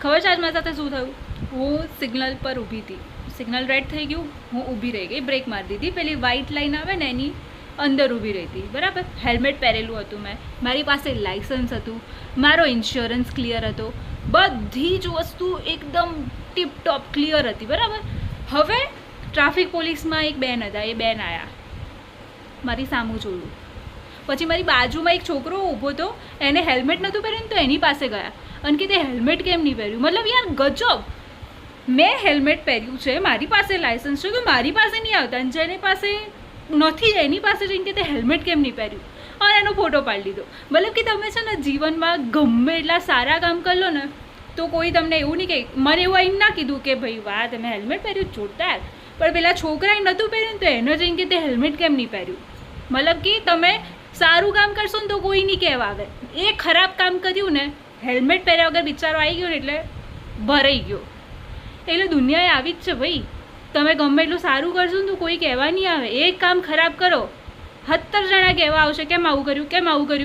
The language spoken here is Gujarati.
ખબર છે આજ મારી સાથે શું થયું? હું સિગ્નલ પર ઊભી હતી, સિગ્નલ રેડ થઈ ગયું, હું ઊભી રહી ગઈ, બ્રેક મારી દીધી, પેલી વ્હાઇટ લાઈન આવે ને એની અંદર ઊભી રહી હતી, બરાબર. હેલ્મેટ પહેરેલું હતું મેં, મારી પાસે લાઇસન્સ હતું, મારો ઇન્સ્યોરન્સ ક્લિયર હતો, બધી જ વસ્તુ એકદમ ટીપટોપ ક્લિયર હતી, બરાબર. હવે ટ્રાફિક પોલીસમાં એક બેન હતા, એ બેન આવ્યા, મારી સામું જોયું, પછી મારી બાજુમાં એક છોકરો ઊભો હતો, એને હેલ્મેટ નહોતું પહેર્યું તો એની પાસે ગયા અને કે તે હેલ્મેટ કેમ નહીં પહેર્યું. મતલબ યાર ગજબ, મેં હેલ્મેટ પહેર્યું છે, મારી પાસે લાઇસન્સ છે, તો મારી પાસે નહીં આવતા, અને જેની પાસે નથી એની પાસે જઈને કે તે હેલ્મેટ કેમ નહીં પહેર્યું અને એનો ફોટો પાડી લીધો. મતલબ કે તમે છે ને જીવનમાં ગમે એટલા સારા કામ કરી લો ને તો કોઈ તમને એવું નહીં કે, મને એવું આવીને ના કીધું કે ભાઈ વાહ તમે હેલ્મેટ પહેર્યું જોરદાર, પણ પેલા છોકરાએ નહોતું પહેર્યું તો એને જઈને કે તે હેલ્મેટ કેમ નહીં પહેર્યું. મતલબ કે તમે સારું કામ કરશો ને તો કોઈ નહીં કહેવા આવે, એ ખરાબ કામ કર્યું ને, હેલ્મેટ પહેર્યા વગર બિચારો આવી ગયો ને એટલે ભરાઈ ગયો. એટલે દુનિયાએ આવી જ છે ભાઈ, તમે ગમે એટલું સારું કરશો ને તો કોઈ કહેવા નહીં આવે. એક કામ ખરાબ કરો 70 જણા કહેવા આવશે કેમ આવું કર્યું, કેમ આવું કર્યું.